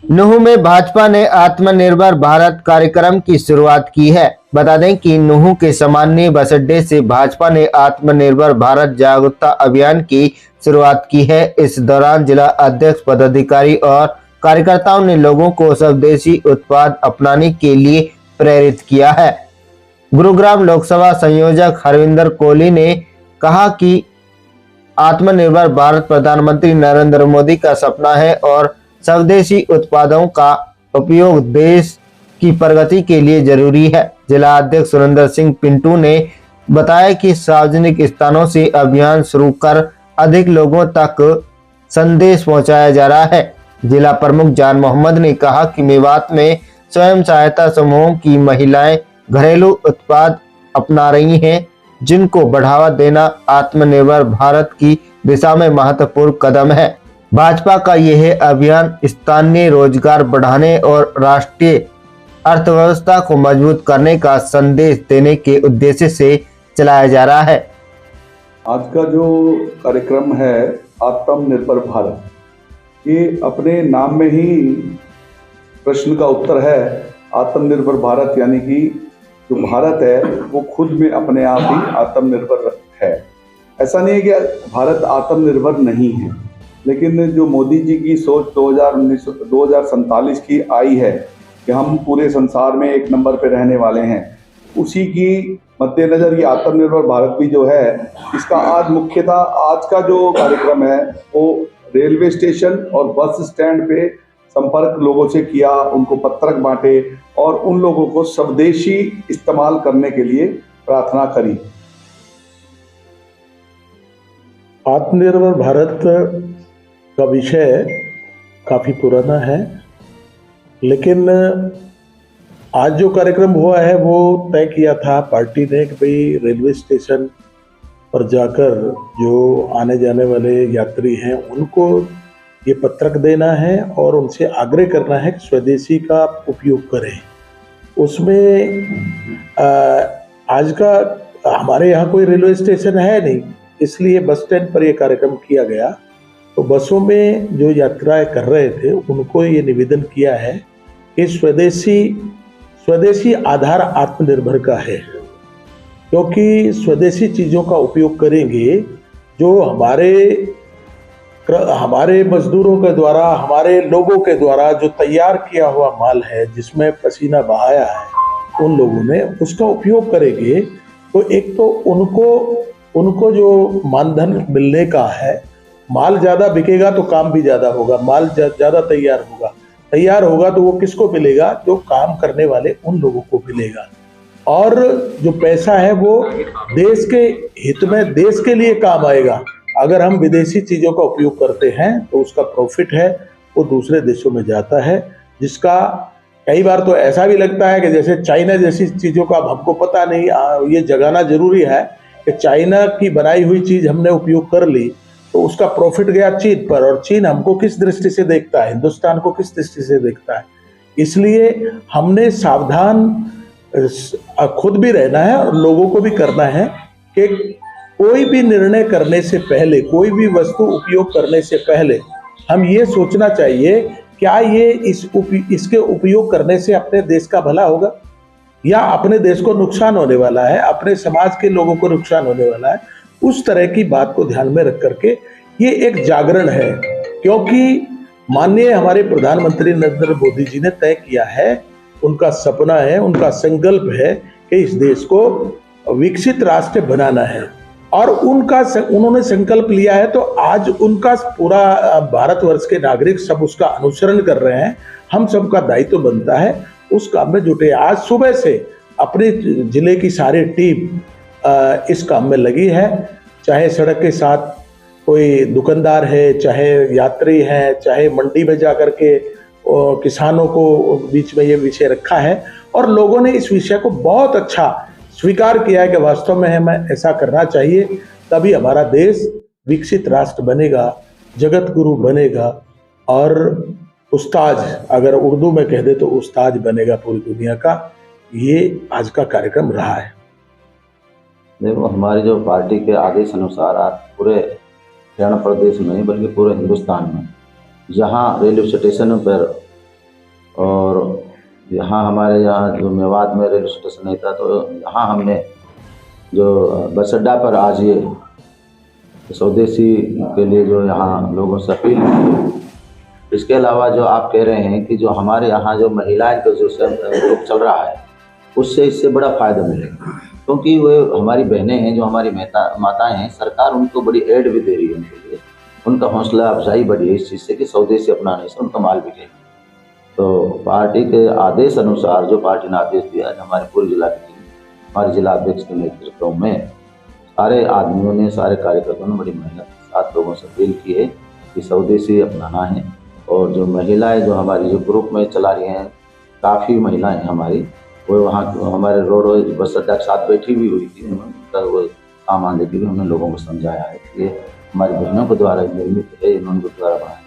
नूंह में भाजपा ने आत्मनिर्भर भारत कार्यक्रम की शुरुआत की है। बता दें कि नूंह के सामान्य बस अड्डे से भाजपा ने आत्मनिर्भर भारत जागरूकता अभियान की शुरुआत की है। इस दौरान जिला अध्यक्ष, पदाधिकारी और कार्यकर्ताओं ने लोगों को स्वदेशी उत्पाद अपनाने के लिए प्रेरित किया है। गुरुग्राम लोकसभा संयोजक हरविंदर कोहली ने कहा कि आत्मनिर्भर भारत प्रधानमंत्री नरेंद्र मोदी का सपना है और स्वदेशी उत्पादों का उपयोग देश की प्रगति के लिए जरूरी है। जिला अध्यक्ष सुरेंद्र सिंह पिंटू ने बताया कि सार्वजनिक स्थानों से अभियान शुरू कर अधिक लोगों तक संदेश पहुंचाया जा रहा है। जिला प्रमुख जान मोहम्मद ने कहा कि मेवात में स्वयं सहायता समूहों की महिलाएं घरेलू उत्पाद अपना रही हैं, जिनको बढ़ावा देना आत्मनिर्भर भारत की दिशा में महत्वपूर्ण कदम है। भाजपा का यह अभियान स्थानीय रोजगार बढ़ाने और राष्ट्रीय अर्थव्यवस्था को मजबूत करने का संदेश देने के उद्देश्य से चलाया जा रहा है। आज का जो कार्यक्रम है आत्मनिर्भर भारत, ये अपने नाम में ही प्रश्न का उत्तर है। आत्मनिर्भर भारत यानी कि जो भारत है वो खुद में अपने आप ही आत्मनिर्भर है। ऐसा नहीं है कि भारत आत्मनिर्भर नहीं है, लेकिन जो मोदी जी की सोच 2047 की आई है कि हम पूरे संसार में एक नंबर पे रहने वाले हैं, उसी की मद्देनजर ये आत्मनिर्भर भारत भी जो है, इसका आज मुख्यतः आज का जो कार्यक्रम है वो रेलवे स्टेशन और बस स्टैंड पे संपर्क लोगों से किया, उनको पत्रक बांटे और उन लोगों को स्वदेशी इस्तेमाल करने के लिए प्रार्थना करी। आत्मनिर्भर भारत का विषय काफ़ी पुराना है, लेकिन आज जो कार्यक्रम हुआ है वो तय किया था पार्टी ने कि भाई रेलवे स्टेशन पर जाकर जो आने जाने वाले यात्री हैं उनको ये पत्रक देना है और उनसे आग्रह करना है कि स्वदेशी का उपयोग करें। उसमें आज का हमारे यहाँ कोई रेलवे स्टेशन है नहीं, इसलिए बस स्टैंड पर यह कार्यक्रम किया गया। तो बसों में जो यात्राएं कर रहे थे उनको ये निवेदन किया है कि स्वदेशी आधार आत्मनिर्भर का है, क्योंकि स्वदेशी चीज़ों का उपयोग करेंगे जो हमारे मजदूरों के द्वारा, हमारे लोगों के द्वारा जो तैयार किया हुआ माल है, जिसमें पसीना बहाया है उन लोगों ने, उसका उपयोग करेंगे तो एक तो उनको जो मानधन मिलने का है, माल ज़्यादा बिकेगा तो काम भी ज़्यादा होगा, माल ज़्यादा तैयार होगा तो वो किसको मिलेगा? जो काम करने वाले उन लोगों को मिलेगा। और जो पैसा है वो देश के हित में, देश के लिए काम आएगा। अगर हम विदेशी चीज़ों का उपयोग करते हैं तो उसका प्रॉफिट है वो दूसरे देशों में जाता है, जिसका कई बार तो ऐसा भी लगता है कि जैसे चाइना जैसी चीज़ों का हमको पता नहीं। ये जगाना जरूरी है कि चाइना की बनाई हुई चीज़ हमने उपयोग कर ली तो उसका प्रॉफिट गया चीन पर, और चीन हमको किस दृष्टि से देखता है, हिंदुस्तान को किस दृष्टि से देखता है। इसलिए हमने सावधान खुद भी रहना है और लोगों को भी करना है कि कोई भी निर्णय करने से पहले, कोई भी वस्तु उपयोग करने से पहले हम ये सोचना चाहिए क्या ये इसके उपयोग करने से अपने देश का भला होगा या अपने देश को नुकसान होने वाला है, अपने समाज के लोगों को नुकसान होने वाला है। उस तरह की बात को ध्यान में रख करके ये एक जागरण है, क्योंकि माननीय हमारे प्रधानमंत्री नरेंद्र मोदी जी ने तय किया है, उनका सपना है, उनका संकल्प है कि इस देश को विकसित राष्ट्र बनाना है और उन्होंने संकल्प लिया है। तो आज उनका पूरा भारतवर्ष के नागरिक सब उसका अनुसरण कर रहे हैं। हम सबका दायित्व बनता है उस काम में जुटे। आज सुबह से अपने जिले की सारी टीम इस काम में लगी है, चाहे सड़क के साथ कोई दुकानदार है, चाहे यात्री है, चाहे मंडी में जा कर के किसानों को बीच में ये विषय रखा है और लोगों ने इस विषय को बहुत अच्छा स्वीकार किया है कि वास्तव में हमें ऐसा करना चाहिए, तभी हमारा देश विकसित राष्ट्र बनेगा, जगत गुरु बनेगा और उस्ताद, अगर उर्दू में कह दे तो उस्ताद बनेगा पूरी दुनिया का। ये आज का कार्यक्रम रहा है। देखो, हमारी जो पार्टी के आदेश अनुसार आज पूरे हरियाणा प्रदेश में नहीं बल्कि पूरे हिंदुस्तान में जहां रेलवे स्टेशनों पर और यहाँ हमारे यहाँ जो मेवात में रेलवे स्टेशन है था, तो यहाँ हमने जो बस अड्डा पर आज ये स्वदेशी के लिए जो यहाँ लोगों से अपील की है। इसके अलावा जो आप कह रहे हैं कि जो हमारे यहाँ जो महिलाएं का जो ग्रुप चल रहा है, उससे इससे बड़ा फ़ायदा मिलेगा, क्योंकि वो हमारी बहनें हैं, जो हमारी माताएं हैं, सरकार उनको बड़ी एड भी दे रही है। उनके लिए उनका हौसला अफजाई बढ़ी है इस चीज़ से कि स्वदेशी अपनाने से उनका माल बिके। तो पार्टी के आदेश अनुसार जो पार्टी ने आदेश दिया है, हमारे पूरे जिला की टीम, हमारे जिला अध्यक्ष के नेतृत्व में सारे आदमियों ने, सारे कार्यकर्ताओं ने बड़ी मेहनत के साथ लोगों से अपील की है कि स्वदेशी अपनाना है। और जो महिलाएं जो हमारी जो ग्रुप में चला रही हैं, काफ़ी महिलाएं हमारी, वो वहाँ हमारे रोड बस अड्डा के साथ बैठी भी हुई थी। उनका वो सामान लेके भी हमने लोगों को समझाया है कि ये हमारी बहनों के द्वारा निर्मित है, इन्होंने द्वारा बनाया।